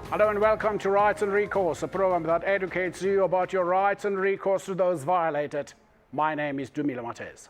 Hello and welcome to Rights and Recourse, a program that educates you about your rights and recourse to those violated. My name is Dumila Matez.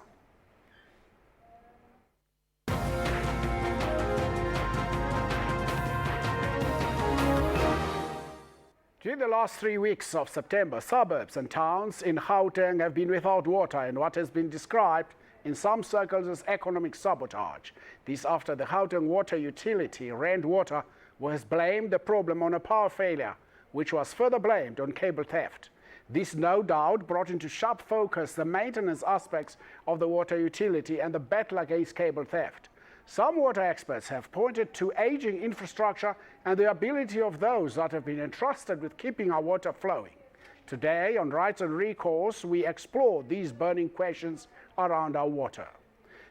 During the last 3 weeks of September, suburbs and towns in Gauteng have been without water in what has been described in some circles as economic sabotage. This after the Gauteng water utility, Rand Water, has blamed the problem on a power failure, which was further blamed on cable theft. This no doubt brought into sharp focus the maintenance aspects of the water utility and the battle against cable theft. Some water experts have pointed to aging infrastructure and the ability of those that have been entrusted with keeping our water flowing. Today on Rights and Recourse, we explore these burning questions around our water.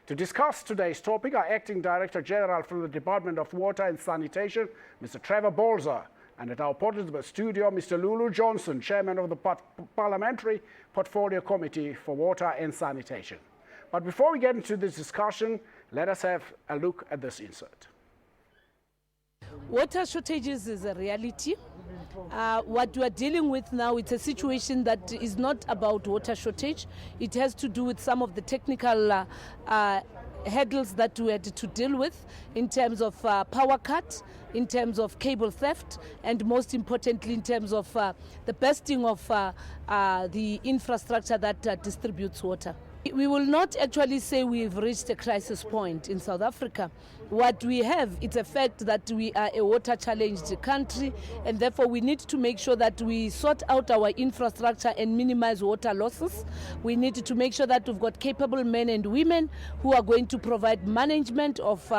To discuss today's topic, our Acting Director General from the Department of Water and Sanitation, Mr. Trevor Bolzer, and at our Portsmouth studio, Mr. Lulu Johnson, Chairman of the Parliamentary Portfolio Committee for Water and Sanitation. But before we get into this discussion, let us have a look at this insert. Water shortages is a reality. What we are dealing with now, it's a situation that is not about water shortage. It has to do with some of the technical hurdles that we had to deal with in terms of power cut, in terms of cable theft, and most importantly in terms of the bursting of the infrastructure that distributes water. We will not actually say we've reached a crisis point in South Africa. What we have, it's a fact that we are a water-challenged country, and therefore we need to make sure that we sort out our infrastructure and minimize water losses. We need to make sure that we've got capable men and women who are going to provide management of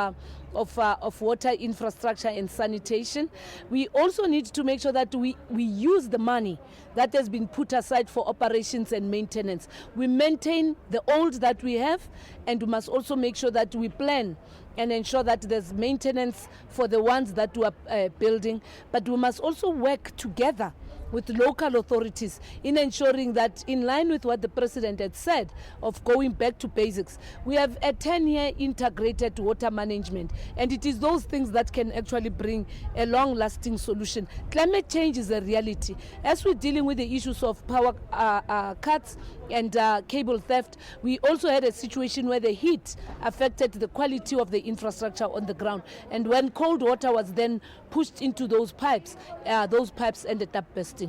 water infrastructure and sanitation. We also need to make sure that we use the money that has been put aside for operations and maintenance. We maintain the old that we have, and we must also make sure that we plan and ensure that there's maintenance for the ones that we are building. But we must also work together with local authorities in ensuring that, in line with what the President had said of going back to basics, we have a 10-year integrated water management, and it is those things that can actually bring a long-lasting solution. Climate change is a reality. As we're dealing with the issues of power cuts and cable theft, we also had a situation where the heat affected the quality of the infrastructure on the ground, and when cold water was then pushed into those pipes ended up bursting.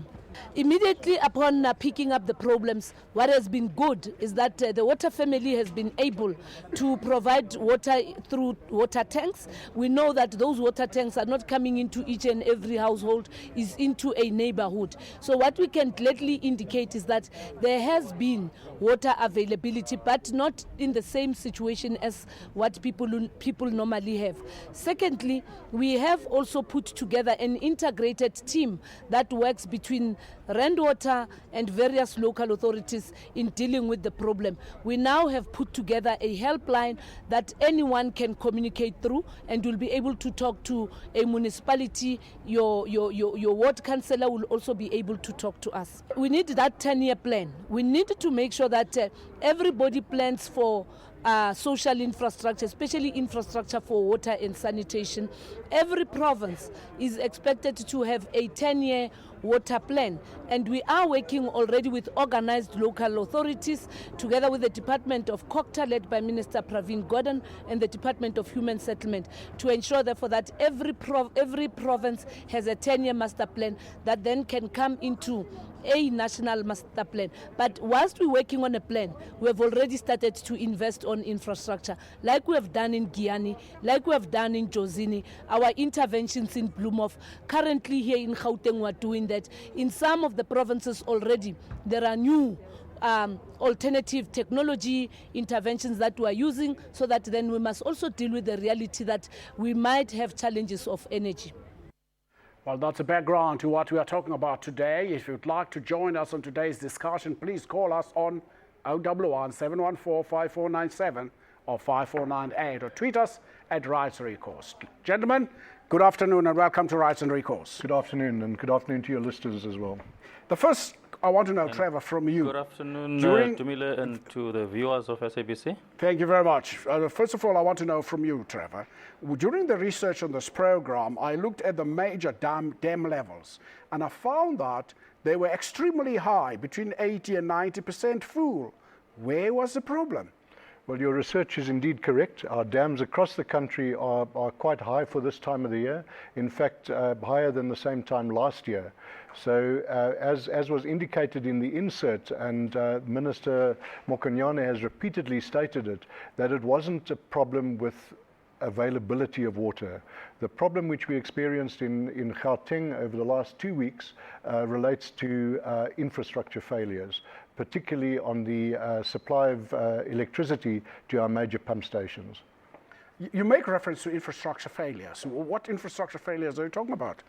Immediately upon picking up the problems, what has been good is that the water family has been able to provide water through water tanks. We know that those water tanks are not coming into each and every household, is into a neighborhood. So what we can gladly indicate is that there has been water availability, but not in the same situation as what people normally have. Secondly, we have also put together an integrated team that works between Rand Water and various local authorities in dealing with the problem. We now have put together a helpline that anyone can communicate through, and will be able to talk to a municipality. Your ward councillor will also be able to talk to us. We need that 10-year plan. We need to make sure that everybody plans for social infrastructure, especially infrastructure for water and sanitation. Every province is expected to have a 10-year water plan, and we are working already with organized local authorities together with the Department of COCTA, led by Minister Pravin Gordhan, and the Department of Human Settlement, to ensure therefore that every province has a 10-year master plan that then can come into a national master plan. But whilst we're working on a plan, we have already started to invest on infrastructure, like we have done in Giyani, like we have done in Jozini, our interventions in Bloemhof. Currently here in Gauteng, we're doing that. In some of the provinces already, there are new alternative technology interventions that we are using, so that then we must also deal with the reality that we might have challenges of energy. Well, that's a background to what we are talking about today. If you'd like to join us on today's discussion, please call us on 011 714 5497 or 5498, or tweet us at Rights and Recourse. Gentlemen, good afternoon and welcome to Rights and Recourse. Good afternoon, and good afternoon to your listeners as well. The first I want to know, Trevor, from you. Good afternoon, During- Dumile, and to the viewers of SABC. Thank you very much. First of all, I want to know from you, Trevor. During the research on this program, I looked at the major dam levels, and I found that they were extremely high, between 80 and 90% full. Where was the problem? Well, your research is indeed correct. Our dams across the country are quite high for this time of the year. In fact, higher than the same time last year. So as was indicated in the insert, and Minister Mokonyane has repeatedly stated it, that it wasn't a problem with availability of water. The problem which we experienced in Gauteng over the last 2 weeks relates to infrastructure failures, particularly on the supply of electricity to our major pump stations. You make reference to infrastructure failures. What infrastructure failures are you talking about?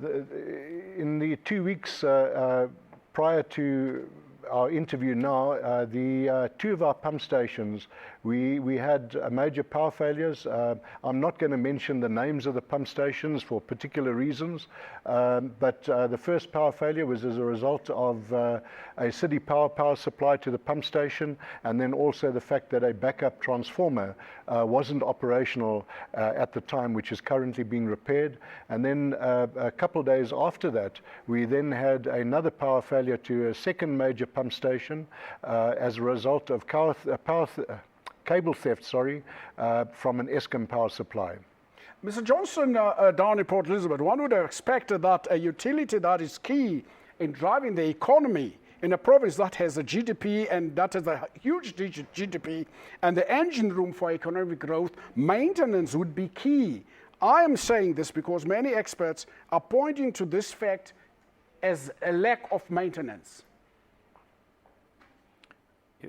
In the 2 weeks prior to our interview now, the two of our pump stations, we had major power failures. I'm not going to mention the names of the pump stations for particular reasons, but the first power failure was as a result of a city power supply to the pump station, and then also the fact that a backup transformer wasn't operational at the time, which is currently being repaired. And then a couple of days after that, we then had another power failure to a second major pump station as a result of cable theft, from an Eskom power supply. Mr. Johnson, down in Port Elizabeth, one would have expected that a utility that is key in driving the economy in a province that has a GDP and that has a huge GDP and the engine room for economic growth, maintenance would be key. I am saying this because many experts are pointing to this fact as a lack of maintenance.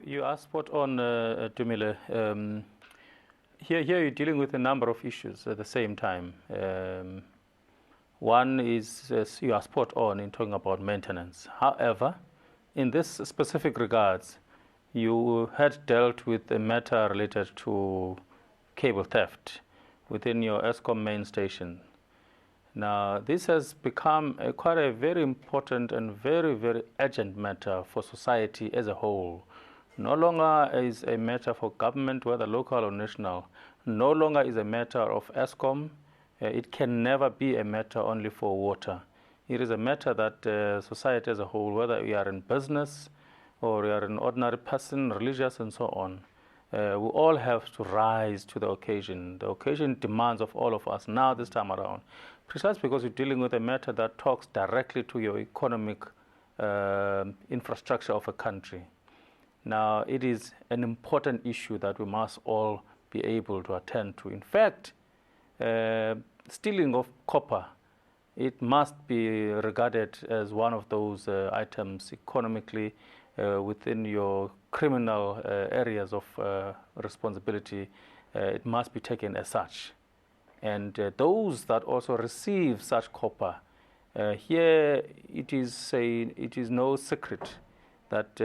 You are spot on, Dumile. Here you're dealing with a number of issues at the same time. One is, you are spot on in talking about maintenance. However, in this specific regards, you had dealt with a matter related to cable theft within your Eskom main station. Now, this has become quite a very important and very, very urgent matter for society as a whole. No longer is a matter for government, whether local or national. No longer is a matter of Eskom. It can never be a matter only for water. It is a matter that society as a whole, whether we are in business or we are an ordinary person, religious and so on, we all have to rise to the occasion. The occasion demands of all of us now this time around, precisely because you're dealing with a matter that talks directly to your economic infrastructure of a country. Now, it is an important issue that we must all be able to attend to. In fact, stealing of copper, it must be regarded as one of those items economically within your criminal areas of responsibility. It must be taken as such. And those that also receive such copper, here it is no secret that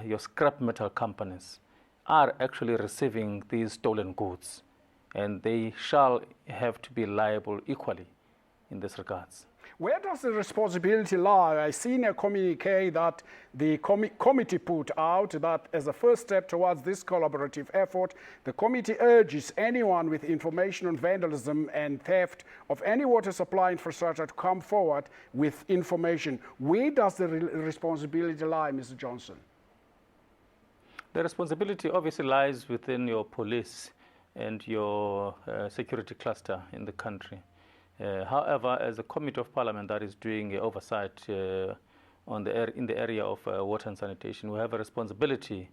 your scrap metal companies are actually receiving these stolen goods, and they shall have to be liable equally in this regards. Where does the responsibility lie? I seen a communique that the committee put out that as a first step towards this collaborative effort, the committee urges anyone with information on vandalism and theft of any water supply infrastructure to come forward with information. Where does the responsibility lie, Mr. Johnson? The responsibility obviously lies within your police and your security cluster in the country. However, as a committee of parliament that is doing oversight in the area of water and sanitation, we have a responsibility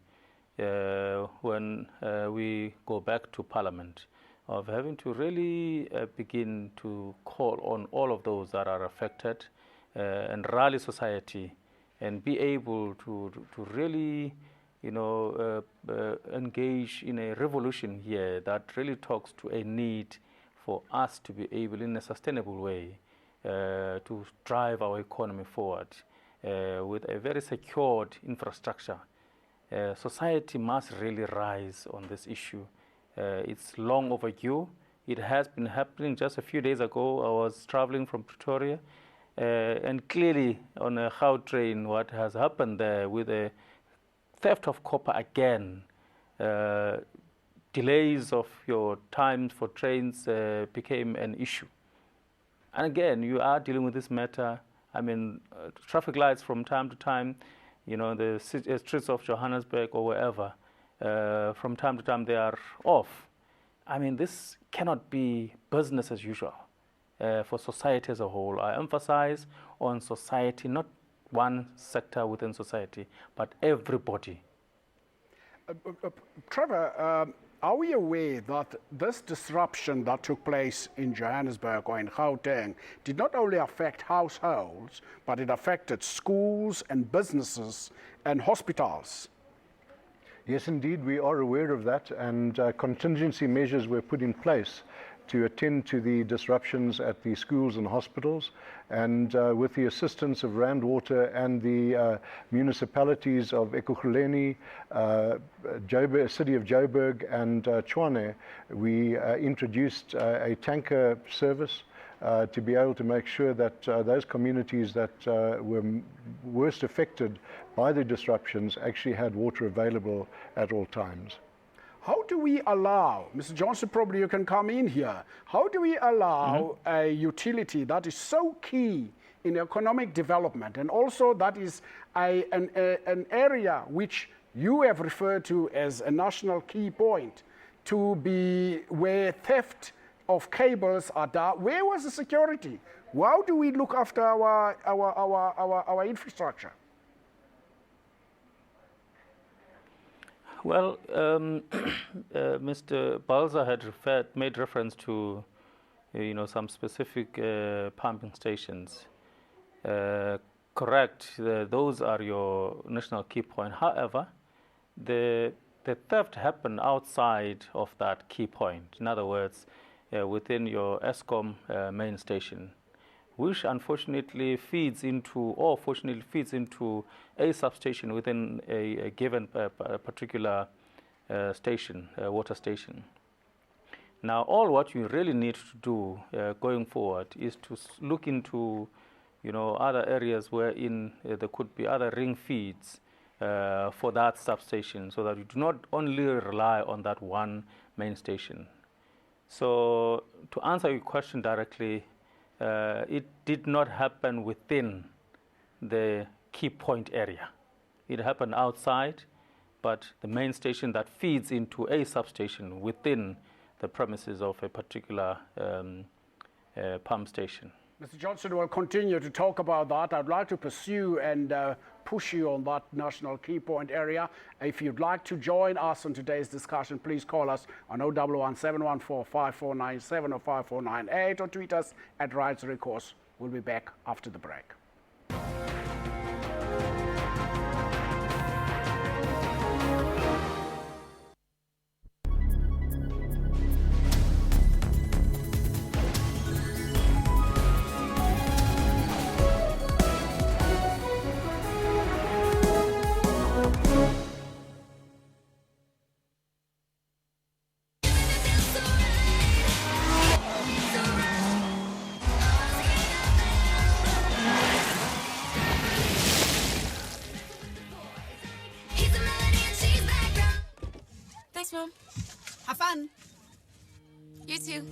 when we go back to parliament of having to really begin to call on all of those that are affected and rally society and be able to really engage in a revolution here that really talks to a need for us to be able, in a sustainable way, to drive our economy forward with a very secured infrastructure. Society must really rise on this issue. It's long overdue. It has been happening. Just a few days ago, I was traveling from Pretoria, And clearly on a Gautrain, what has happened there with the theft of copper again, delays of your times for trains became an issue. And again, you are dealing with this matter. I mean, traffic lights from time to time, you know, the streets of Johannesburg or wherever, from time to time they are off. I mean, this cannot be business as usual for society as a whole. I emphasize on society, not one sector within society, but everybody. Trevor, are we aware that this disruption that took place in Johannesburg or in Gauteng did not only affect households, but it affected schools and businesses and hospitals? Yes, indeed, we are aware of that, and contingency measures were put in place to attend to the disruptions at the schools and hospitals, and with the assistance of Rand Water and the municipalities of Ekurhuleni, City of Joburg and Tshwane, we introduced a tanker service to be able to make sure that those communities that were worst affected by the disruptions actually had water available at all times. How do we allow, Mr. Johnson, probably you can come in here, how do we allow a utility that is so key in economic development, and also that is an area which you have referred to as a national key point, to be where theft of cables are done? Where was the security? How do we look after our infrastructure? Well, Mr. Balza had made reference to, you know, some specific pumping stations. Correct, those are your national key point. However, the theft happened outside of that key point. In other words, within your Eskom main station, which unfortunately feeds into, or fortunately feeds into, a substation within a given particular station, water station. Now, all what you really need to do going forward is to look into, you know, other areas wherein there could be other ring feeds for that substation, so that you do not only rely on that one main station. So, to answer your question directly, it did not happen within the key point area. It happened outside, but the main station that feeds into a substation within the premises of a particular pump station. Mr. Johnson will continue to talk about that. I'd like to pursue and push you on that national key point area. If you'd like to join us on today's discussion, please call us on 011 714 5497 or 5498 or tweet us at Recourse. We'll be back after the break. Thanks, Mom. Have fun. You too.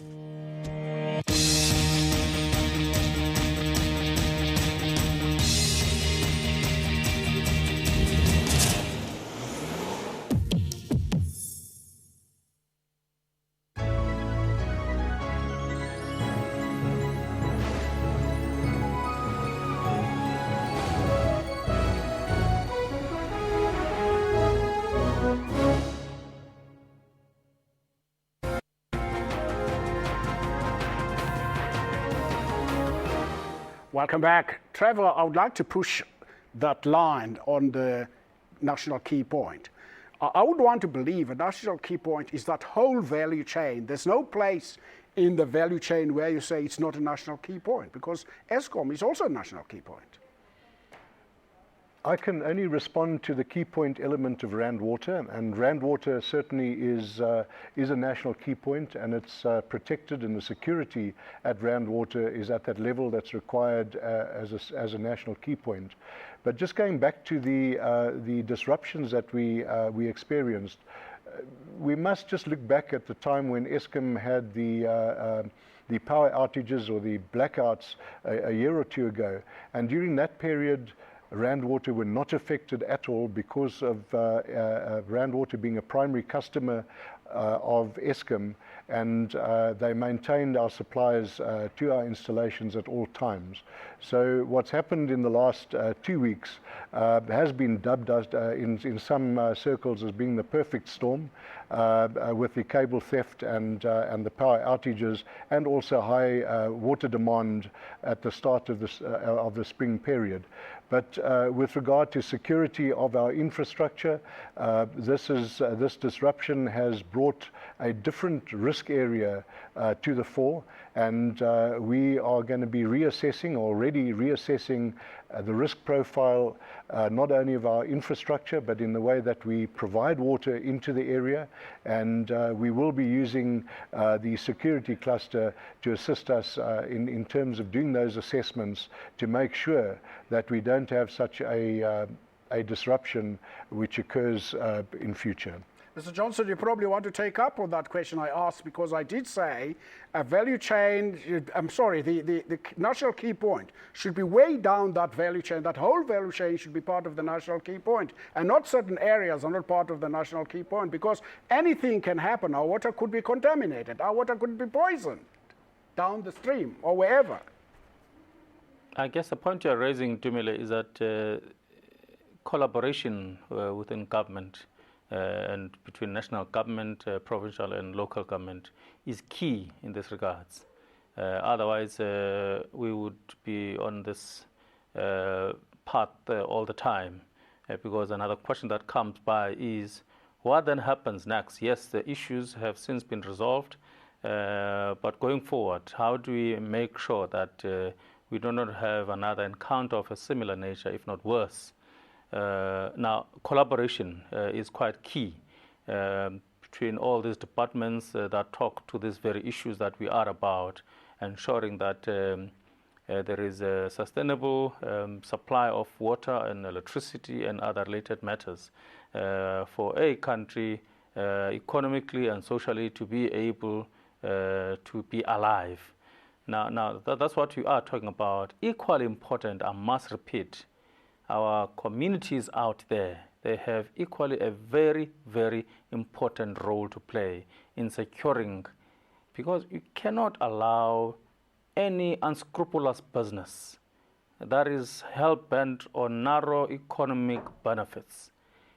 Welcome back. Trevor, I would like to push that line on the national key point. I would want to believe a national key point is that whole value chain. There's no place in the value chain where you say it's not a national key point, because Eskom is also a national key point. I can only respond to the key point element of Rand Water, and Rand Water certainly is a national key point, and it's protected, and the security at Rand Water is at that level that's required as a national key point. But just going back to the disruptions that we experienced, we must just look back at the time when Eskom had the power outages or the blackouts a year or two ago, and during that period, Rand Water were not affected at all because of Rand Water being a primary customer of Eskom, and they maintained our supplies to our installations at all times. So what's happened in the last 2 weeks has been dubbed as, in some circles as being the perfect storm, with the cable theft and the power outages, and also high water demand at the start of the spring period. But with regard to security of our infrastructure, this disruption has brought a different risk area to the fore, and we are going to be already reassessing the risk profile, not only of our infrastructure, but in the way that we provide water into the area, and we will be using the security cluster to assist us in terms of doing those assessments to make sure that we don't have such a disruption which occurs in future. Mr. Johnson, you probably want to take up on that question I asked, because I did say a value chain, the national key point should be way down that value chain. That whole value chain should be part of the national key point, and not certain areas are not part of the national key point, because anything can happen. Our water could be contaminated. Our water could be poisoned down the stream or wherever. I guess the point you're raising, Dumile, is that collaboration within government and between national government, provincial and local government is key in this regards. Otherwise, we would be on this path all the time, because another question that comes by is, what then happens next? Yes, the issues have since been resolved, but going forward, how do we make sure that we do not have another encounter of a similar nature, if not worse? Now, collaboration is quite key between all these departments that talk to these very issues that we are about, ensuring that there is a sustainable supply of water and electricity and other related matters for a country economically and socially to be able to be alive. Now that's what we are talking about. Equally important, I must repeat, our communities out there, they have equally a very, very important role to play in securing, because you cannot allow any unscrupulous business that is hell-bent on narrow economic benefits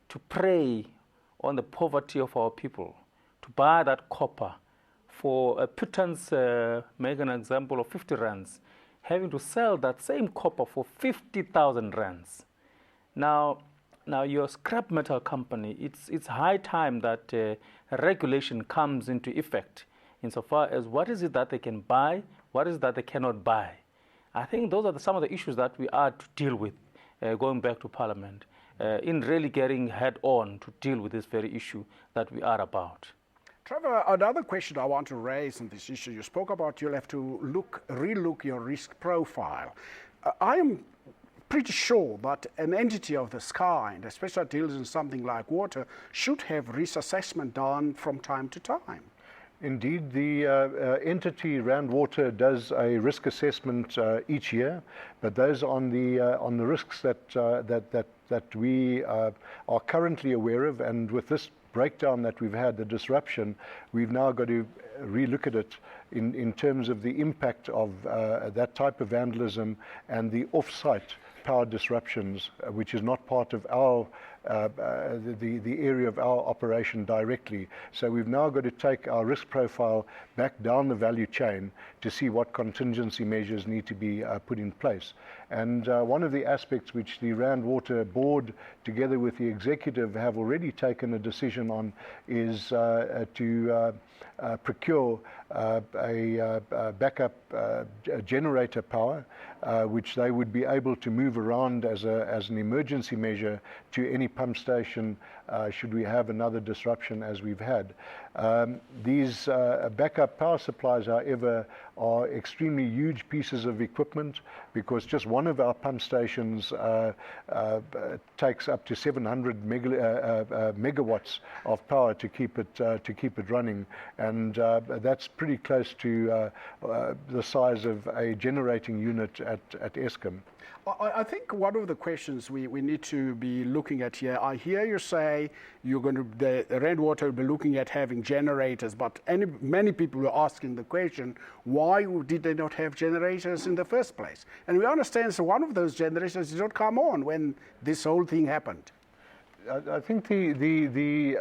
to prey on the poverty of our people, to buy that copper for a pittance, make an example of 50 rands, having to sell that same copper for 50,000 rands. Now your scrap metal company, it's high time that regulation comes into effect insofar as what is it that they can buy, what is it that they cannot buy. I think those are some of the issues that we are to deal with going back to Parliament, in really getting head on to deal with this very issue that we are about. Trevor, another question I want to raise on this issue, you spoke about you'll have to relook your risk profile. I am pretty sure that an entity of this kind, especially that deals in something like water, should have risk assessment done from time to time. Indeed, the entity Rand Water does a risk assessment each year, but those on the risks that we are currently aware of, and with this breakdown that we've had, the disruption, we've now got to relook at it in terms of the impact of that type of vandalism and the off-site power disruptions, which is not part of our the area of our operation directly. So we've now got to take our risk profile back down the value chain to see what contingency measures need to be put in place. And one of the aspects which the Rand Water Board, together with the executive, have already taken a decision on is to procure a backup generator power, which they would be able to move around as an emergency measure to any pump station should we have another disruption as we've had. These backup power supplies, however, are extremely huge pieces of equipment, because just one of our pump stations takes up to 700 megawatts of power to keep it running, and that's pretty close to the size of a generating unit at Eskom. I think one of the questions we need to be looking at here, I hear you say the Rand Water will be looking at having generators, but many people were asking the question, why did they not have generators in the first place? And we understand so one of those generators did not come on when this whole thing happened. I think the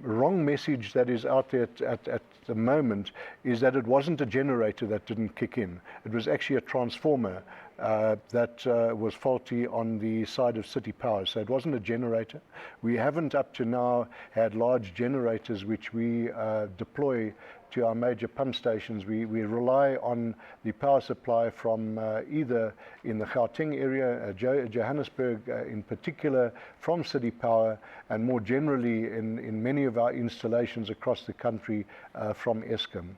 wrong message that is out there at the moment is that it wasn't a generator that didn't kick in. It was actually a transformer that was faulty on the side of City Power. So it wasn't a generator. We haven't up to now had large generators which we deploy to our major pump stations. We rely on the power supply from either in the Gauteng area, Johannesburg in particular, from City Power, and more generally in many of our installations across the country from Eskom.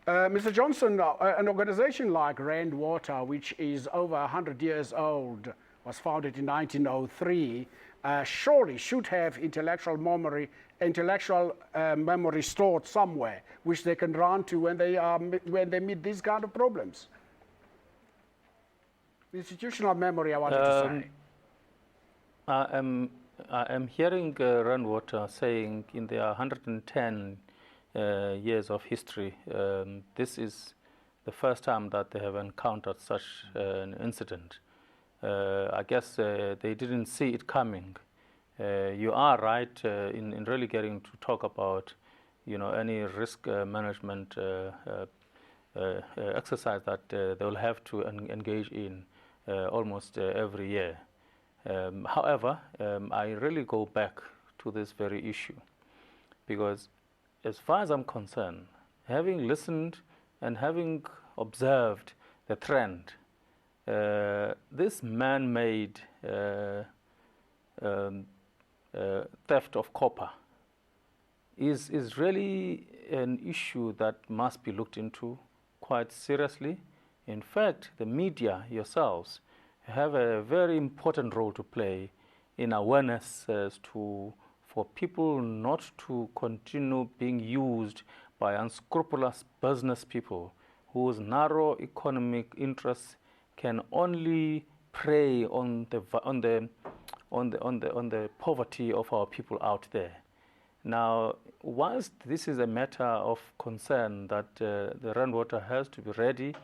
Mr. Johnson, an organization like Rand Water, which is over 100 years old, was founded in 1903, surely should have intellectual memory stored somewhere, which they can run to when they meet these kind of problems. Institutional memory, I wanted to say. I am hearing Rand Water saying in their 110 years of history, this is the first time that they have encountered such an incident. I guess they didn't see it coming. You are right in really getting to talk about, any risk management exercise that they will have to engage in almost every year. However, I really go back to this very issue, because as far as I'm concerned, having listened and having observed the trend, this man-made theft of copper is really an issue that must be looked into quite seriously. In fact, the media yourselves have a very important role to play in awareness as to for people not to continue being used by unscrupulous business people whose narrow economic interests can only prey on the poverty of our people out there. Now, whilst this is a matter of concern that the Rand Water has to be ready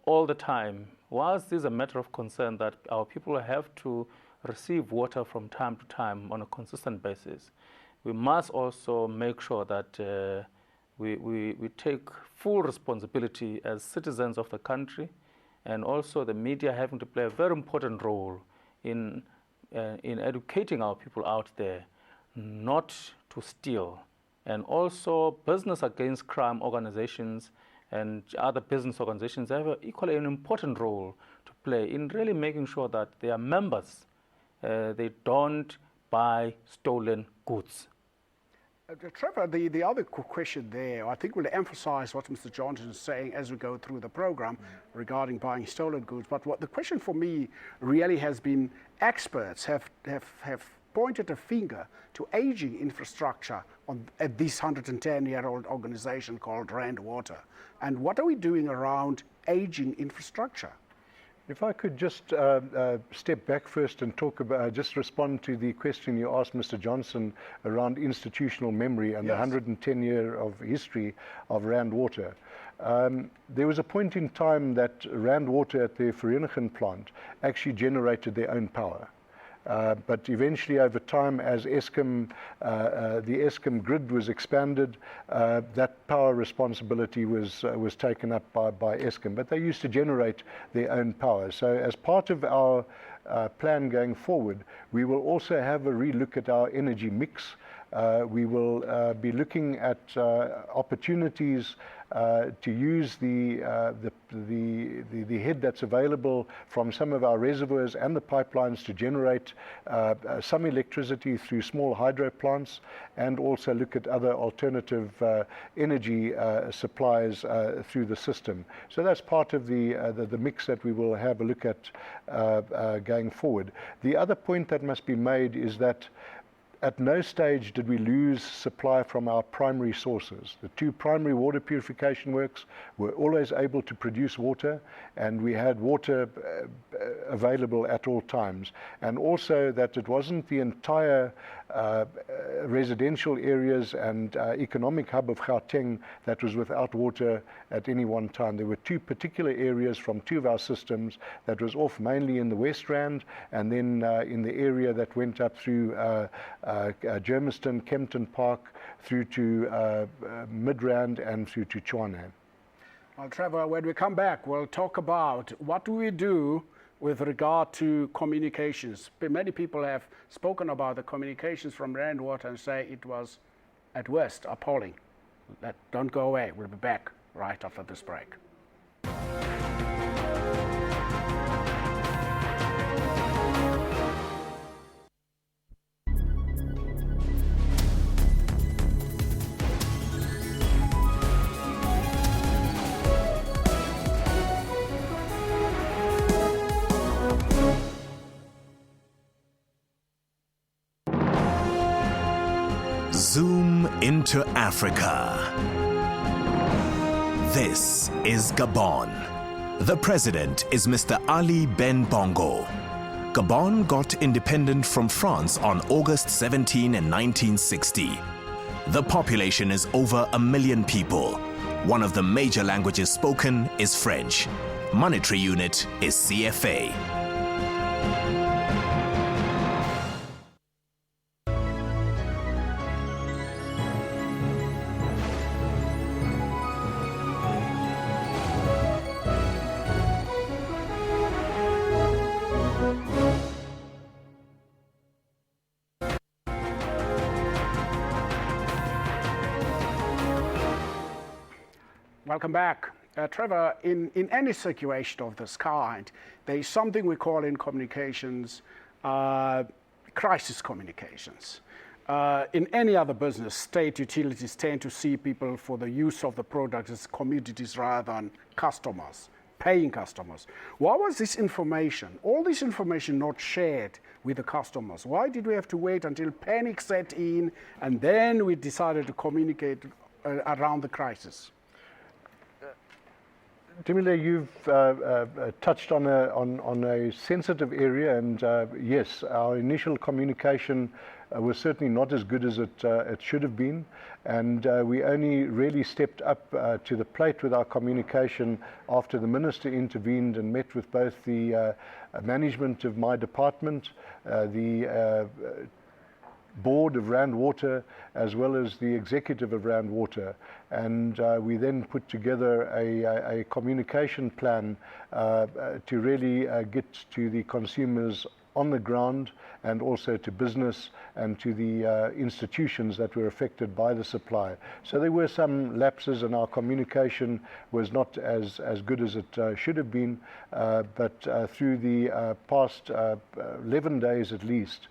all the time, whilst this is a matter of concern that our people have to receive water from time to time on a consistent basis, we must also make sure that we take full responsibility as citizens of the country, and also the media having to play a very important role in educating our people out there not to steal. And also business against crime organizations and other business organizations have equally an important role to play in really making sure that their members, they don't buy stolen goods. Trevor, the other question there, I think we'll emphasize what Mr. Johnson is saying as we go through the program regarding buying stolen goods. But what the question for me really has been, experts have pointed a finger to aging infrastructure at this 110-year-old organization called Rand Water. And what are we doing around aging infrastructure? If I could just step back first and talk about, just respond to the question you asked Mr. Johnson around institutional memory and the 110-year of history of Rand Water. There was a point in time that Rand Water at their Vereeniging plant actually generated their own power. But eventually over time, as Eskom, the Eskom grid was expanded, that power responsibility was taken up by Eskom. But they used to generate their own power. So as part of our plan going forward, we will also have a relook at our energy mix. We will be looking at opportunities to use the head that's available from some of our reservoirs and the pipelines to generate some electricity through small hydro plants, and also look at other alternative energy supplies through the system. So that's part of the mix that we will have a look at going forward. The other point that must be made is that at no stage did we lose supply from our primary sources. The two primary water purification works were always able to produce water, and we had water available at all times. And also that it wasn't the entire residential areas and economic hub of Gauteng that was without water at any one time. There were two particular areas from two of our systems that was off, mainly in the West Rand, and then in the area that went up through Germiston, Kempton Park, through to Midrand and through to Tshwane. Well, Trevor, when we come back, we'll talk about what do we do with regard to communications. Many people have spoken about the communications from Rand Water and say it was, at worst, appalling. Don't go away. We'll be back right after this break. Zoom into Africa. This is Gabon. The president is Mr. Ali Ben Bongo. Gabon got independent from France on August 17 in 1960. The population is over 1 million people. One of the major languages spoken is French. Monetary unit is CFA. Welcome back. Trevor, in any situation of this kind, there is something we call in communications crisis communications. In any other business, state utilities tend to see people for the use of the product as commodities rather than customers, paying customers. Why was this information, all this information, not shared with the customers? Why did we have to wait until panic set in and then we decided to communicate around the crisis? Timile, you've touched on a sensitive area, and yes, our initial communication was certainly not as good as it should have been, and we only really stepped up to the plate with our communication after the minister intervened and met with both the management of my department, the board of Rand Water, as well as the executive of Rand Water, and we then put together a communication plan to really get to the consumers on the ground, and also to business and to the institutions that were affected by the supply. So there were some lapses, and our communication was not as good as it should have been, but through the past 11 days at least,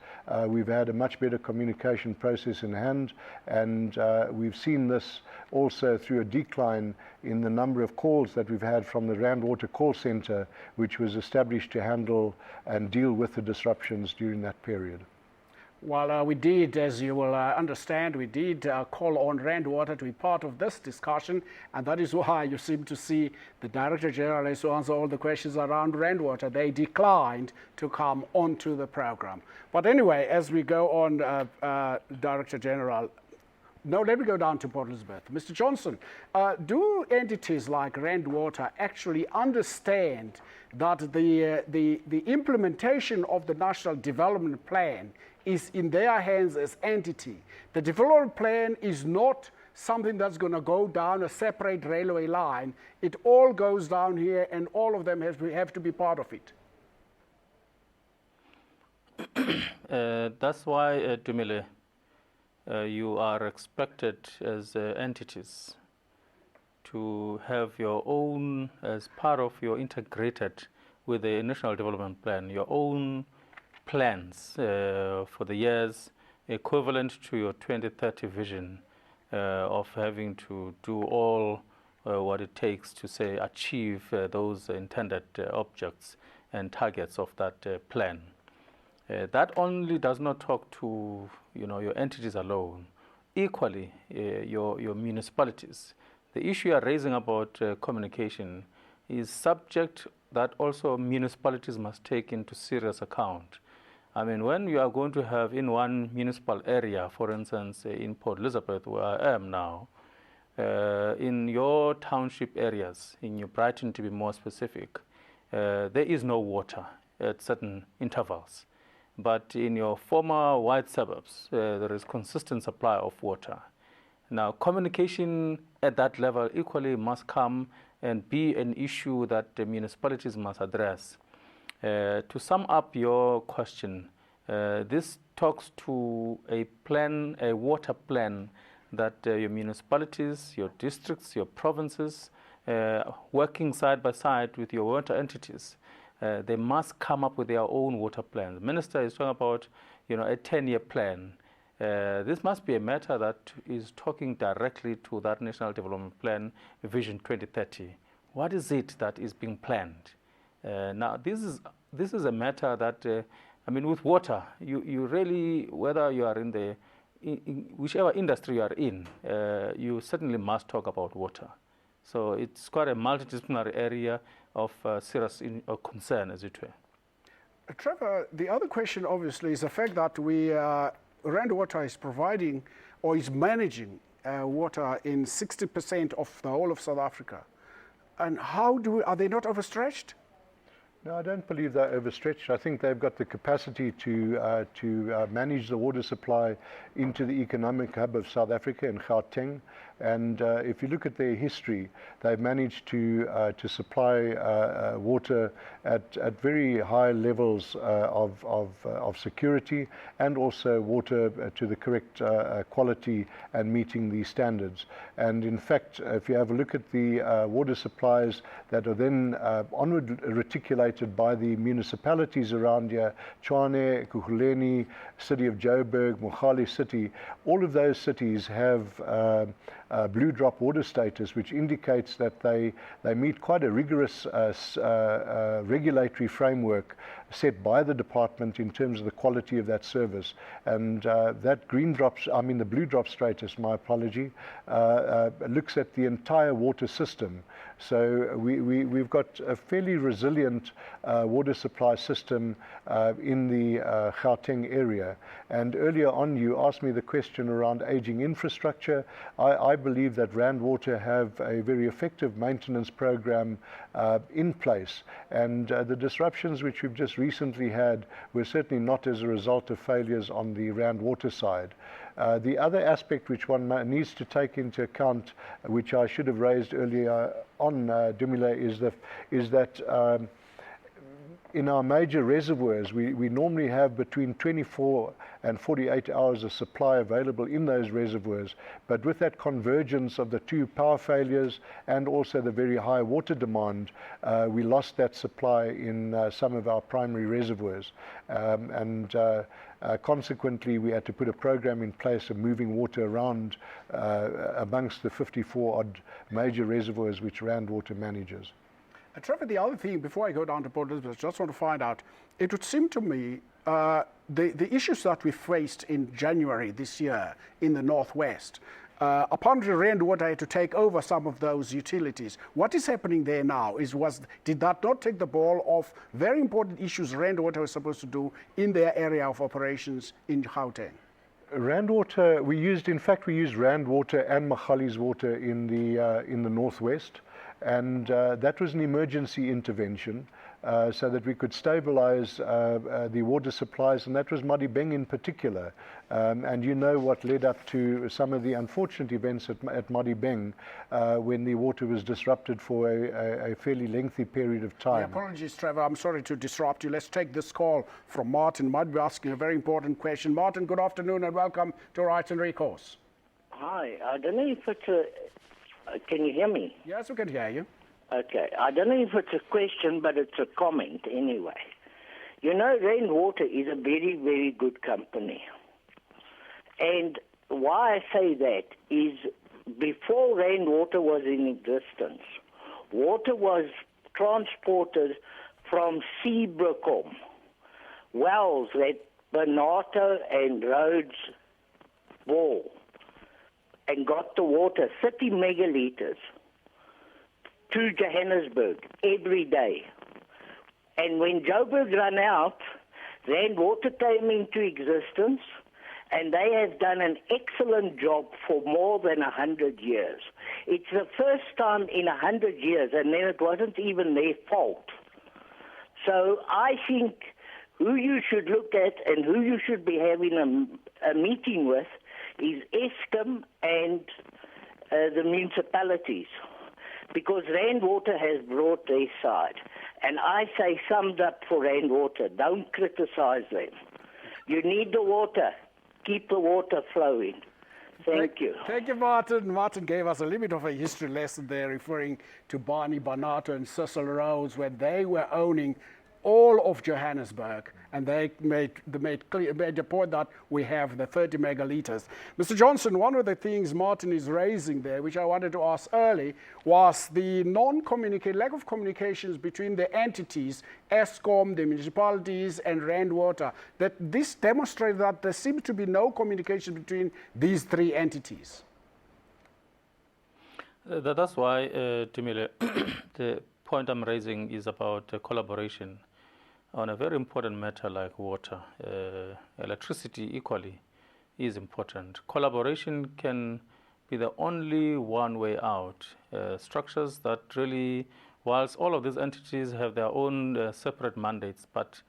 we've had a much better communication process in hand, and we've seen this also through a decline in the number of calls that we've had from the Rand Water call center, which was established to handle and deal with the disruptions during that period. Well, we did, as you will understand, we did call on Rand Water to be part of this discussion, and that is why you seem to see the Director General has to answer all the questions around Rand Water. They declined to come onto the program. But anyway, as we go on, Director General, no, let me go down to Port Elizabeth. Mr. Johnson, do entities like Rand Water actually understand that the implementation of the National Development Plan is in their hands as entity? The development plan is not something that's going to go down a separate railway line. It all goes down here, and all of them have to be part of it. That's why, Dumile, you are expected as entities to have your own, as part of your integrated with the National Development Plan, your own plans for the years equivalent to your 2030 vision of having to do all what it takes to, say, achieve those intended objects and targets of that plan. That only does not talk to your entities alone. Equally, your municipalities. The issue you are raising about communication is subject that also municipalities must take into serious account. I mean, when you are going to have in one municipal area, for instance, in Port Elizabeth, where I am now, in your township areas, in New Brighton to be more specific, there is no water at certain intervals. But in your former white suburbs, there is consistent supply of water. Now, communication at that level equally must come and be an issue that the municipalities must address. To sum up your question, this talks to a plan, a water plan that your municipalities, your districts, your provinces, working side by side with your water entities, they must come up with their own water plans. The minister is talking about, a 10-year plan. This must be a matter that is talking directly to that National Development Plan, Vision 2030. What is it that is being planned? Now, this is a matter that, with water, you really, whether you are in whichever industry you are in, you certainly must talk about water. So it's quite a multidisciplinary area of serious concern, as it were. Trevor, the other question obviously is the fact that Rand Water is providing or is managing water in 60% of the whole of South Africa. And are they not overstretched? No, I don't believe they're overstretched. I think they've got the capacity to manage the water supply into the economic hub of South Africa in Gauteng. And if you look at their history, they've managed to supply water at very high levels of security, and also water to the correct quality and meeting the standards. And in fact, if you have a look at the water supplies that are then onward reticulated by the municipalities around here, Tshwane, Ekurhuleni, City of Joburg, Mogale City, all of those cities have blue drop water status, which indicates that they meet quite a rigorous regulatory framework set by the department in terms of the quality of that service. And that the blue drop status, my apology, looks at the entire water system. So we've got a fairly resilient water supply system in the Gauteng area. And earlier on, you asked me the question around aging infrastructure. I believe that Rand Water have a very effective maintenance program in place. And the disruptions which we've just recently had were certainly not as a result of failures on the Rand Water side. The other aspect which one needs to take into account, which I should have raised earlier on, Dumile, is that in our major reservoirs, we normally have between 24 and 48 hours of supply available in those reservoirs. But with that convergence of the two power failures and also the very high water demand, we lost that supply in some of our primary reservoirs. Consequently, we had to put a program in place of moving water around amongst the 54-odd major reservoirs which Rand Water manages. Trevor, the other thing, before I go down to Port Elizabeth, I just want to find out, it would seem to me the issues that we faced in January this year in the Northwest, apparently Rand Water had to take over some of those utilities. What is happening there now did that not take the ball off very important issues Rand Water was supposed to do in their area of operations in Gauteng? Rand Water, we used Rand Water and Mogale's water in the Northwest. and that was an emergency intervention so that we could stabilize the water supplies, and that was Madibeng in particular. And you know what led up to some of the unfortunate events at Madibeng when the water was disrupted for a fairly lengthy period of time. Yeah, apologies, Trevor. I'm sorry to disrupt you. Let's take this call from Martin. Might be asking a very important question. Martin, good afternoon and welcome to Rights and Recourse. Hi. I don't know if it's a... Can you hear me? Yes, we can hear you. Okay. I don't know if it's a question, but it's a comment anyway. You know, Rainwater is a very, very good company. And why I say that is before Rainwater was in existence, water was transported from Seabrook, wells that Bernardo and Rhodes bore, and got the water 30 megaliters to Johannesburg every day. And when Joburg ran out, Rainwater came into existence, and they have done an excellent job for more than 100 years. It's the first time in 100 years, and then it wasn't even their fault. So I think who you should look at and who you should be having a meeting with is Eskom and the municipalities, because Rainwater has brought their side. And I say summed up for Rainwater, don't criticize them. You need the water. Keep the water flowing. Thank you. Thank you, Martin. Martin gave us a little bit of a history lesson there, referring to Barney Bernardo and Cecil Rhodes, when they were owning all of Johannesburg, and they made the point that we have the 30 megaliters. Mr. Johnson, one of the things Martin is raising there, which I wanted to ask early, was the lack of communications between the entities, Eskom, the municipalities, and Rainwater. That this demonstrates that there seems to be no communication between these three entities. That's why, Timile, the point I'm raising is about collaboration on a very important matter like water. Electricity equally is important. Collaboration can be the only one way out. Structures that really, whilst all of these entities have their own separate mandates, but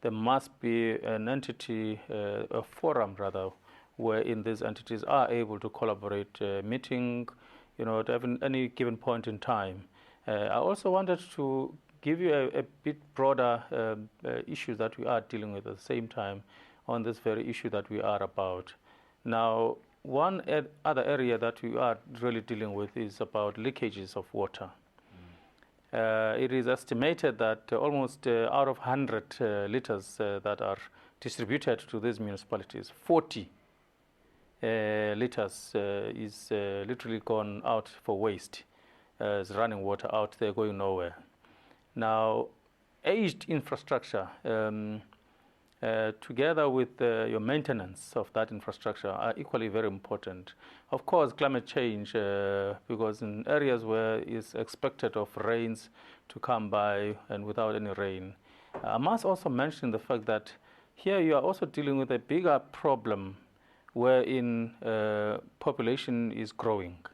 there must be an entity, a forum rather, wherein these entities are able to collaborate, meeting, at any given point in time. I also wanted to give you a bit broader issue that we are dealing with at the same time on this very issue that we are about. Now, one other area that we are really dealing with is about leakages of water. It is estimated that almost out of 100 liters that are distributed to these municipalities, 40 liters is literally gone out for waste. Is running water out there going nowhere. Now, aged infrastructure, together with your maintenance of that infrastructure, are equally very important. Of course, climate change, because in areas where it's expected of rains to come by and without any rain. I must also mention the fact that here you are also dealing with a bigger problem wherein population is growing.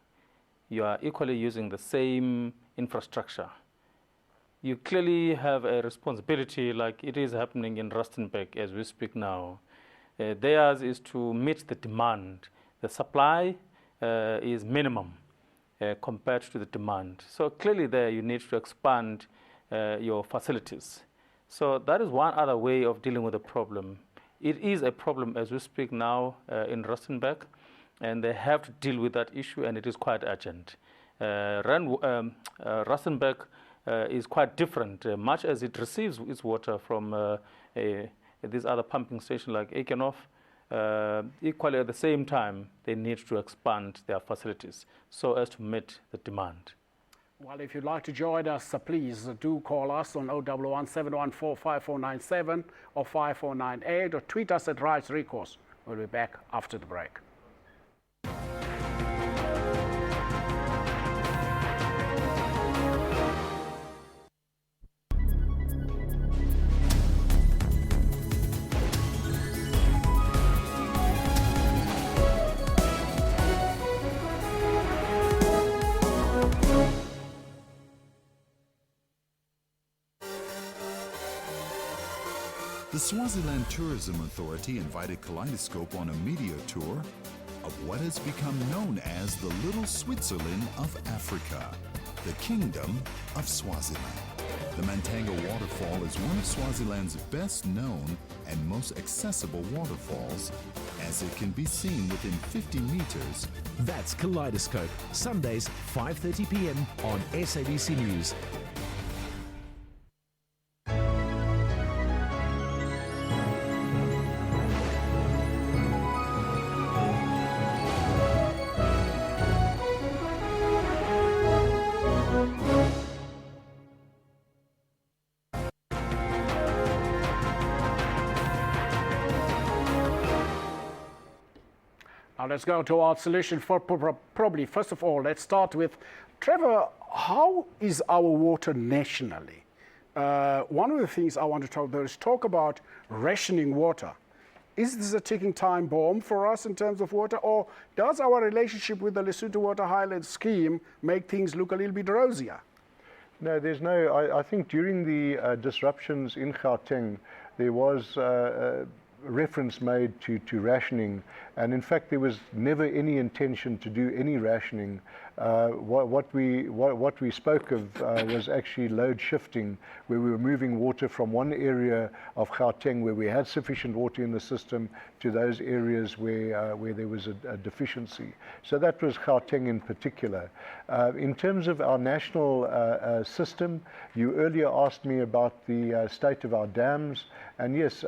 You are equally using the same infrastructure. You clearly have a responsibility, like it is happening in Rustenburg as we speak now. Theirs is to meet the demand. The supply is minimum compared to the demand. So clearly there you need to expand your facilities. So that is one other way of dealing with the problem. It is a problem as we speak now in Rustenburg, and they have to deal with that issue, and it is quite urgent. Rustenburg is quite different, much as it receives its water from this other pumping station like Eikenhof. Equally at the same time, they need to expand their facilities so as to meet the demand. Well, if you'd like to join us, please do call us on 011 714 5497 or 5498, or tweet us at Rights Recourse. We'll be back after the break. The Swaziland Tourism Authority invited Kaleidoscope on a media tour of what has become known as the Little Switzerland of Africa, the Kingdom of Swaziland. The Mantanga Waterfall is one of Swaziland's best known and most accessible waterfalls, as it can be seen within 50 meters. That's Kaleidoscope, Sundays 5:30 p.m. on SABC News. Now let's go to our solution for probably, first of all, let's start with, Trevor, how is our water nationally? One of the things I want to talk about is talk about rationing water. Is this a ticking time bomb for us in terms of water, or does our relationship with the Lesotho Water Highlands scheme make things look a little bit rosier? No, there's no, I think during the disruptions in Gauteng, there was reference made to rationing, and in fact there was never any intention to do any rationing. What we spoke of was actually load shifting, where we were moving water from one area of Gauteng where we had sufficient water in the system to those areas where there was a deficiency. So that was Gauteng in particular. In terms of our national system, you earlier asked me about the state of our dams, and yes,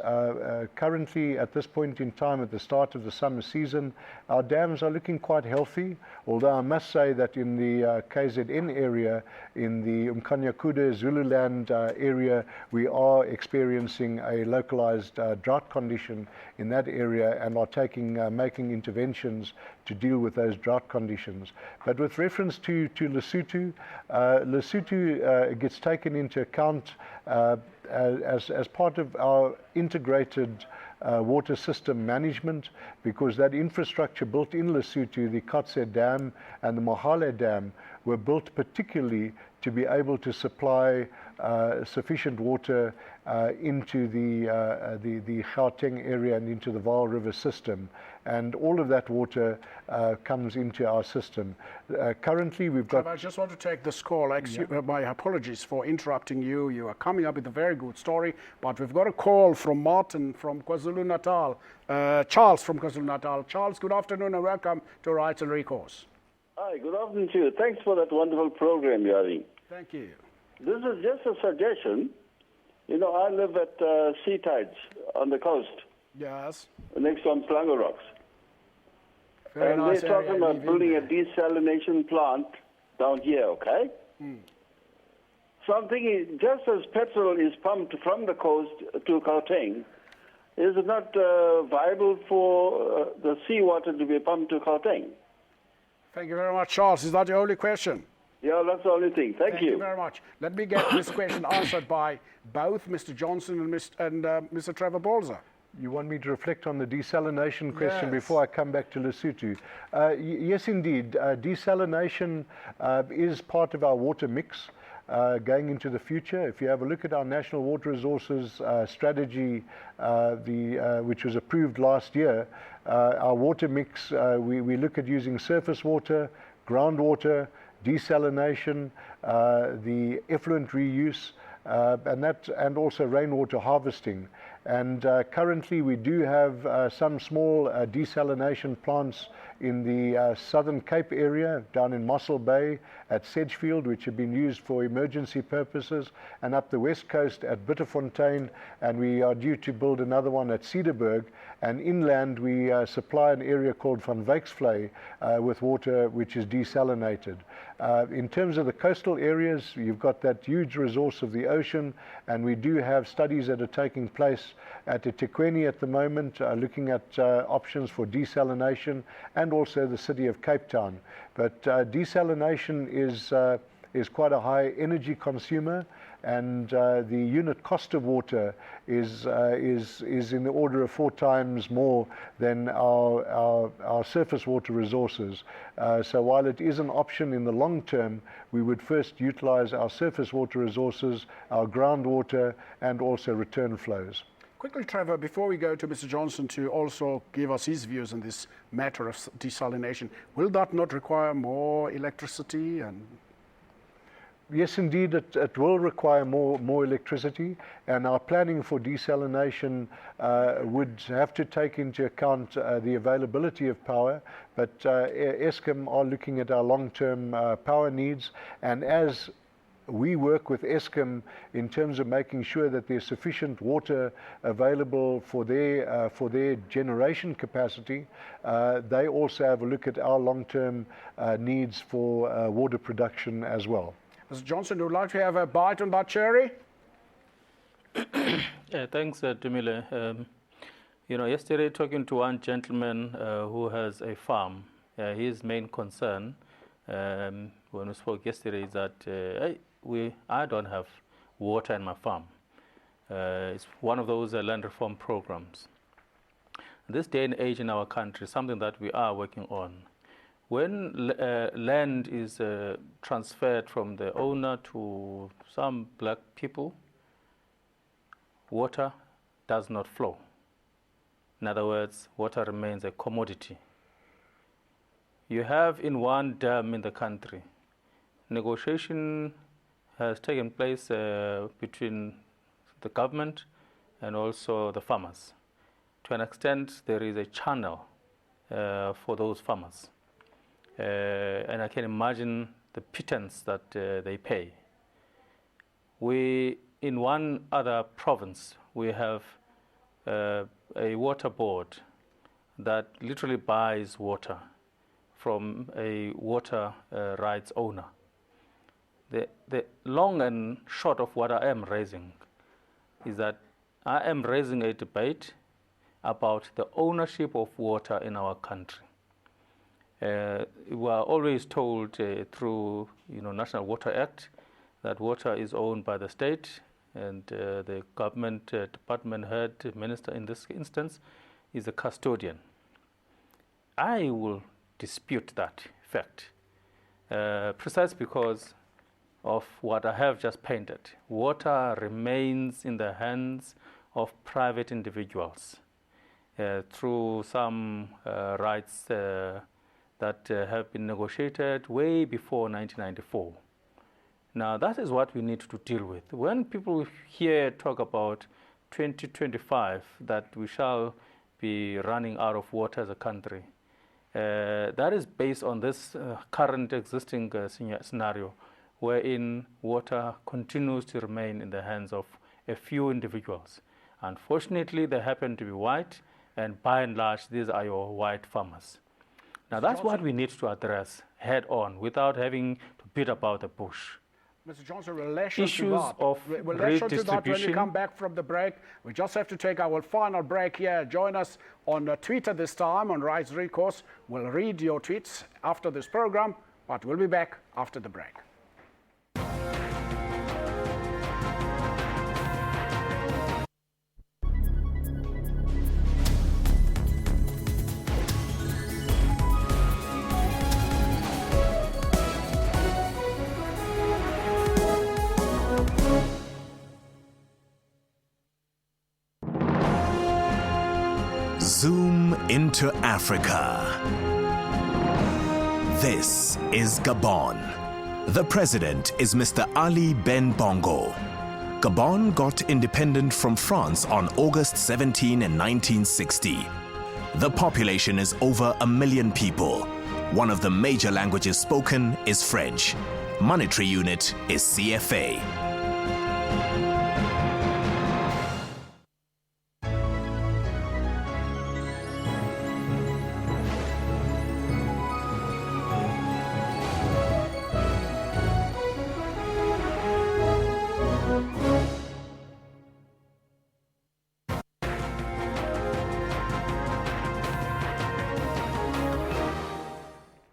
currently at this point in time, at the start of the summer season, our dams are looking quite healthy, although I must say that in the KZN area, in the Umkanyakude Zululand area, we are experiencing a localized drought condition in that area, and are making interventions to deal with those drought conditions. But with reference to Lesotho, Lesotho gets taken into account as part of our integrated water system management, because that infrastructure built in Lesotho, the Kotse Dam and the Mohale Dam, were built particularly to be able to supply sufficient water into the Gauteng area and into the Vaal River system. And all of that water comes into our system. Currently, we've got... I just want to take this call. My apologies for interrupting you. You are coming up with a very good story, but we've got a call from Martin from KwaZulu-Natal. Charles from KwaZulu-Natal. Charles, good afternoon and welcome to Rights and Recourse. Hi, good afternoon to you. Thanks for that wonderful program you're having. Thank you. This is just a suggestion. You know, I live at sea tides on the coast. Yes. Next to Mhlanga Rocks. Very and nice they're talking about building a desalination plant down here, okay? So I'm thinking, just as petrol is pumped from the coast to Gauteng, is it not viable for the seawater to be pumped to Gauteng? Thank you very much, Charles. Is that your only question? Yeah, that's the only thing. Thank you. Thank you very much. Let me get this question answered by both Mr. Johnson and Mr. Trevor Bolzer. You want me to reflect on the desalination question before I come back to Lesotho? Yes, indeed. Desalination is part of our water mix going into the future. If you have a look at our National Water Resources strategy, which was approved last year, our water mix, we look at using surface water, groundwater, desalination, the effluent reuse, and also rainwater harvesting. And currently we do have some small desalination plants in the Southern Cape area, down in Mossel Bay at Sedgefield, which have been used for emergency purposes, and up the west coast at Bitterfontein, and we are due to build another one at Cedarburg. And inland we supply an area called Van Wyksvlei with water which is desalinated. In terms of the coastal areas, you've got that huge resource of the ocean, and we do have studies that are taking place at eThekwini at the moment, looking at options for desalination, and also the city of Cape Town. But desalination is quite a high energy consumer, and the unit cost of water is in the order of 4 times more than our surface water resources. So while it is an option in the long term, we would first utilize our surface water resources, our groundwater, and also return flows. Quickly, Trevor, before we go to Mr. Johnson to also give us his views on this matter of desalination, will that not require more electricity? And yes, indeed, it will require more electricity, and our planning for desalination would have to take into account the availability of power, but Eskom are looking at our long-term power needs, and as we work with Eskom in terms of making sure that there's sufficient water available for their generation capacity. They also have a look at our long-term needs for water production as well. Mr. Johnson, would you like to have a bite on that cherry? Yeah, thanks, Dumile. Yesterday talking to one gentleman who has a farm, his main concern when we spoke yesterday is that I don't have water in my farm. It's one of those land reform programs. This day and age in our country, something that we are working on. When land is transferred from the owner to some black people, water does not flow. In other words, water remains a commodity. You have in one dam in the country, negotiation has taken place between the government and also the farmers. To an extent, there is a channel for those farmers. And I can imagine the pittance that they pay. In one other province, we have a water board that literally buys water from a water rights owner. The long and short of what I am raising is that I am raising a debate about the ownership of water in our country. We are always told through National Water Act that water is owned by the state, and the government department head minister in this instance is a custodian. I will dispute that fact, precisely because of what I have just painted. Water remains in the hands of private individuals through some rights that have been negotiated way before 1994. Now that is what we need to deal with. When people here talk about 2025, that we shall be running out of water as a country, that is based on this current existing scenario, wherein water continues to remain in the hands of a few individuals. Unfortunately, they happen to be white, and by and large, these are your white farmers. Now, that's what we need to address head on without having to beat about the bush. Mr. Johnson, relation Issues to that, of relation to that when we redistribution. come back from the break. We just have to take our final break here. Join us on Twitter this time on Rise Recourse. We'll read your tweets after this program, but we'll be back after the break. Zoom into Africa. This is Gabon. The president is Mr. Ali Ben Bongo. Gabon got independent from France on August 17 in 1960. The population is over 1 million people. One of the major languages spoken is French. Monetary unit is CFA.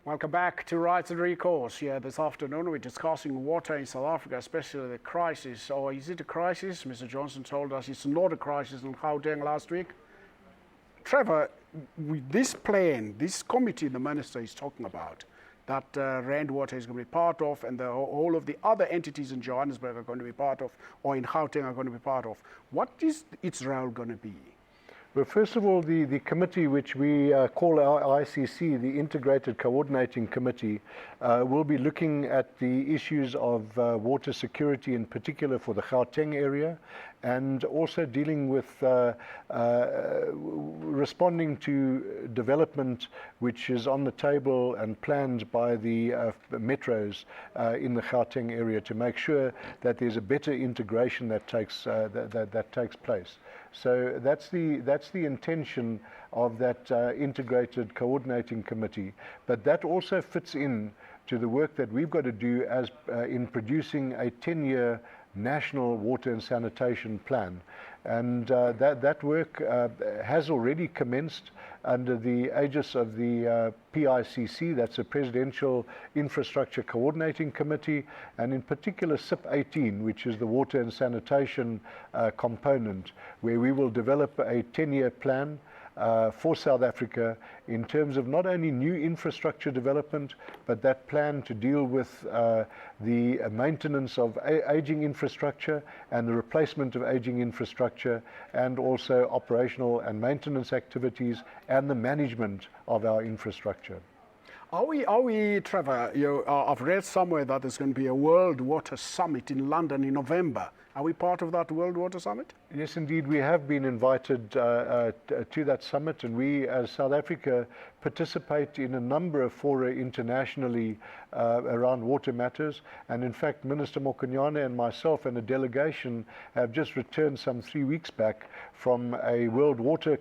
Welcome back to Rights and Recourse. Here this afternoon we're discussing water in South Africa, especially the crisis. Or is it a crisis? Mr. Johnson told us it's not a crisis in Gauteng last week. Trevor, with this plan, this committee the minister is talking about, that Rand Water is going to be part of, and all of the other entities in Johannesburg are going to be part of, or in Gauteng are going to be part of. What is its role going to be? Well, first of all, the committee, which we call our ICC, the Integrated Coordinating Committee, will be looking at the issues of water security, in particular for the Gauteng area, and also dealing with responding to development which is on the table and planned by the metros in the Gauteng area, to make sure that there's a better integration that takes that takes place. So that's the intention of that integrated coordinating committee. But that also fits in to the work that we've got to do as in producing a 10-year national water and sanitation plan. And that work has already commenced under the aegis of the PICC, that's a Presidential Infrastructure Coordinating Committee, and in particular SIP 18, which is the water and sanitation component, where we will develop a 10-year plan for South Africa in terms of not only new infrastructure development, but that plan to deal with the maintenance of aging infrastructure and the replacement of aging infrastructure, and also operational and maintenance activities and the management of our infrastructure. Are we, Trevor, I've read somewhere that there's going to be a World Water Summit in London in November. Are we part of that World Water Summit? Yes, indeed. We have been invited to that summit, and we, as South Africa, participate in a number of fora internationally around water matters. And in fact, Minister Mokonyane and myself and a delegation have just returned some 3 weeks back from a World Water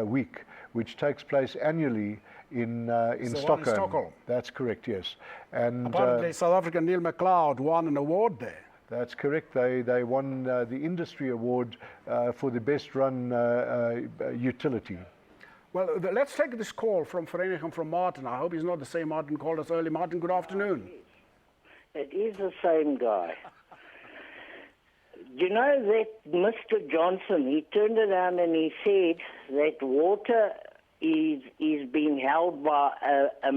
Week, which takes place annually in Stockholm. That's correct, yes. And apparently South African Neil McLeod won an award there. That's correct. They won the industry award for the best run utility. Well, let's take this call from Vereniging from Martin. I hope he's not the same Martin called us early. Martin, good afternoon. It is the same guy. You know that Mr. Johnson, he turned around and he said that water is being held by a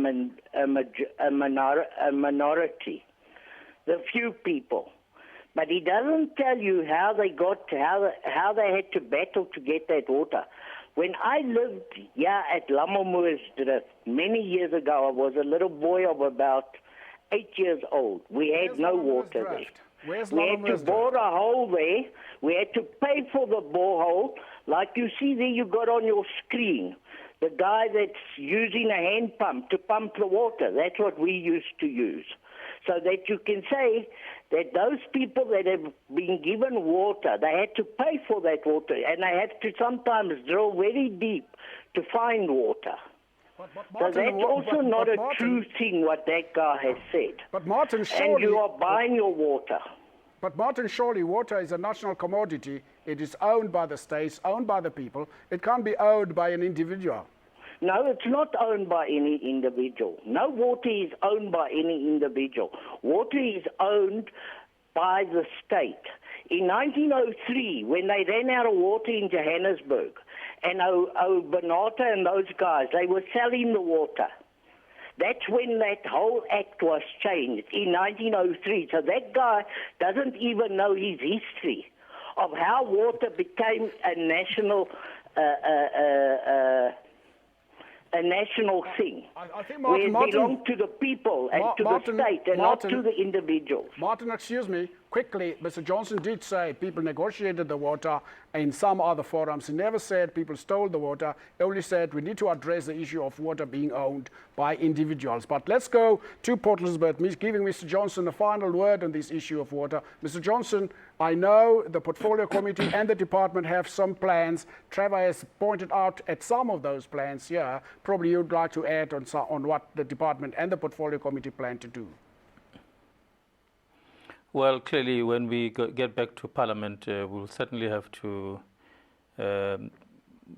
minority, the few people. But he doesn't tell you how they had to battle to get that water. When I lived here at Lammermoersdrift many years ago, I was a little boy of about 8 years old. We had no water there. We had to bore a hole there. We had to pay for the borehole. Like you see there, you got on your screen, the guy that's using a hand pump to pump the water. That's what we used to use. So that you can say that those people that have been given water, they had to pay for that water, and they have to sometimes drill very deep to find water. So that's also not a true thing what that guy has said. But Martin, surely, and you are buying your water. But Martin, surely water is a national commodity. It is owned by the states, owned by the people. It can't be owned by an individual. No, it's not owned by any individual. No water is owned by any individual. Water is owned by the state. In 1903, when they ran out of water in Johannesburg, and Benata and those guys, they were selling the water. That's when that whole act was changed, in 1903. So that guy doesn't even know his history of how water became a national thing. I think where it belonged to the people and to the state and not to the individuals. Martin, excuse me, quickly, Mr. Johnson did say people negotiated the water in some other forums. He never said people stole the water. He only said we need to address the issue of water being owned by individuals. But let's go to Port Elizabeth, giving Mr. Johnson a final word on this issue of water. Mr. Johnson, I know the Portfolio Committee and the department have some plans. Trevor has pointed out at some of those plans here. Probably you'd like to add on what the department and the Portfolio Committee plan to do. Well, clearly, when we get back to Parliament, we'll certainly have to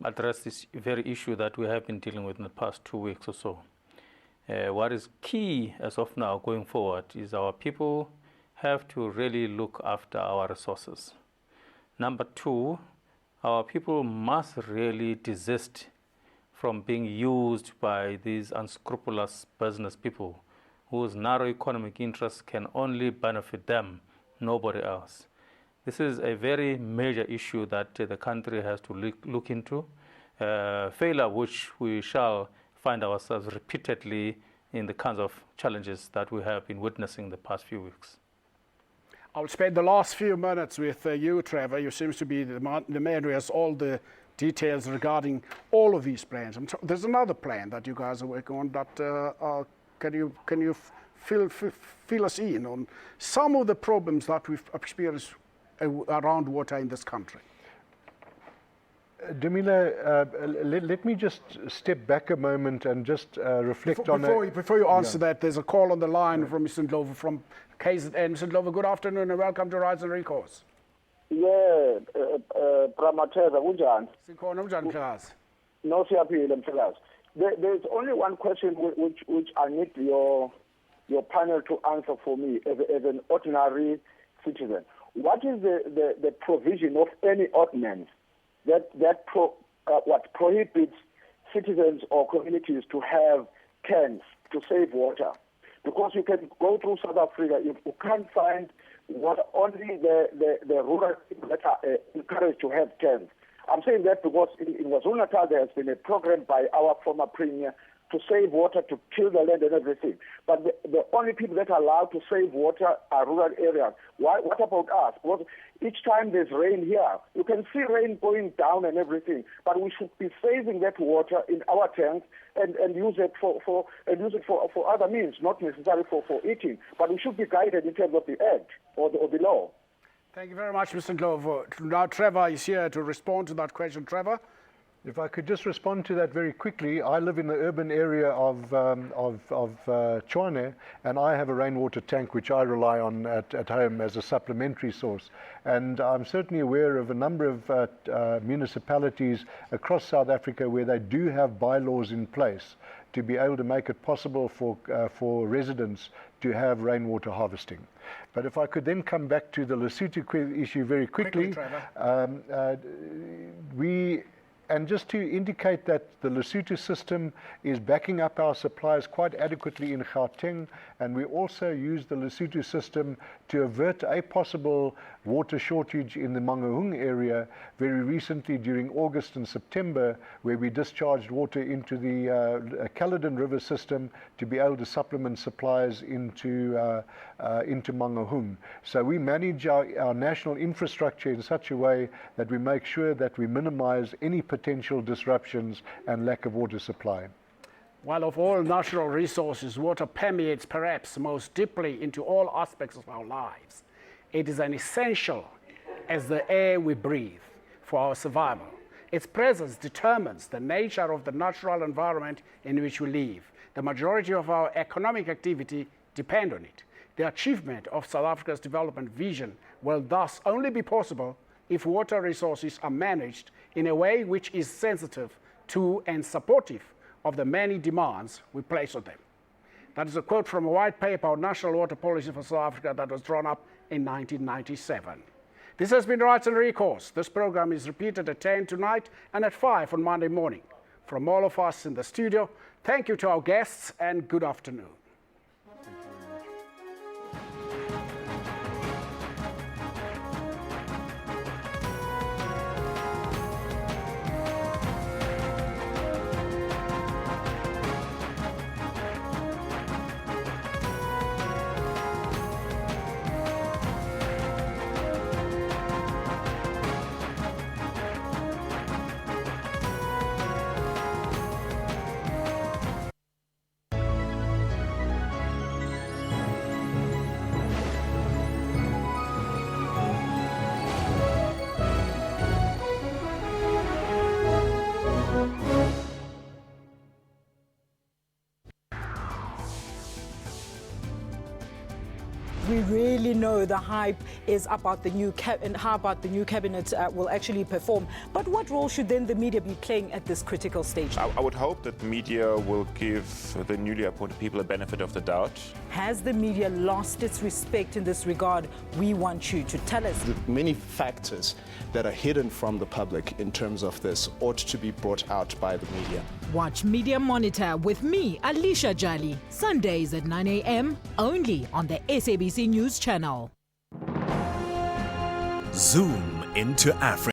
address this very issue that we have been dealing with in the past 2 weeks or so. What is key as of now going forward is our people have to really look after our resources. Number two, our people must really desist from being used by these unscrupulous business people whose narrow economic interests can only benefit them, nobody else. This is a very major issue that the country has to look into, failure which we shall find ourselves repeatedly in the kinds of challenges that we have been witnessing the past few weeks. I'll spend the last few minutes with you, Trevor. You seem to be the man who has all the details regarding all of these plans. There's another plan that you guys are working on that can you fill us in on some of the problems that we've experienced around water in this country? Dumila, let me just step back a moment and just reflect on that. Before you answer that, there's a call on the line from Mr. Ndlovu from KZN. Mr. Ndlovu, good afternoon and welcome to Rights and Recourse. Yeah, Pramatheza, unjani? Sikhona unjani mhlakazi? No, siyaphila mhlakazi. There's only one question which I need your panel to answer for me as an ordinary citizen. What is the provision of any ordinance that prohibits citizens or communities to have cans to save water? Because you can go through South Africa, you can't find water, only the rural people that are encouraged to have cans. I'm saying that because in KwaZulu-Natal there has been a program by our former premier to save water, to kill the land and everything. But the only people that are allowed to save water are rural areas. What about us? Because each time there's rain here, you can see rain going down and everything. But we should be saving that water in our tanks and use it for other means, not necessarily for eating. But we should be guided in terms of the act or the law. Thank you very much, Mr. Ndlovu. Now Trevor is here to respond to that question. Trevor? If I could just respond to that very quickly, I live in the urban area of Tshwane, and I have a rainwater tank which I rely on at home as a supplementary source. And I'm certainly aware of a number of municipalities across South Africa where they do have bylaws in place to be able to make it possible for residents to have rainwater harvesting. But if I could then come back to the Lesotho issue very quickly, and just to indicate that the Lesotho system is backing up our supplies quite adequately in Gauteng, and we also use the Lesotho system to avert a possible water shortage in the Mangaung area very recently during August and September, where we discharged water into the Caledon River system to be able to supplement supplies into Mangaung. So we manage our national infrastructure in such a way that we make sure that we minimize any potential disruptions and lack of water supply. While of all natural resources, water permeates perhaps most deeply into all aspects of our lives. It is an essential as the air we breathe for our survival. Its presence determines the nature of the natural environment in which we live. The majority of our economic activity depend on it. The achievement of South Africa's development vision will thus only be possible if water resources are managed in a way which is sensitive to and supportive of the many demands we place on them. That is a quote from a white paper on national water policy for South Africa that was drawn up in 1997. This has been Rights and Recourse. This program is repeated at 10 tonight and at 5 on Monday morning. From all of us in the studio, thank you to our guests and good afternoon. we really know the hype is about the new and how about the new cabinet will actually perform. But what role should then the media be playing at this critical stage? I would hope that the media will give the newly appointed people a benefit of the doubt. Has the media lost its respect in this regard? We want you to tell us. The many factors that are hidden from the public in terms of this ought to be brought out by the media. Watch Media Monitor with me, Alicia Jali, Sundays at 9 a.m. only on the SABC News channel. Zoom into Africa.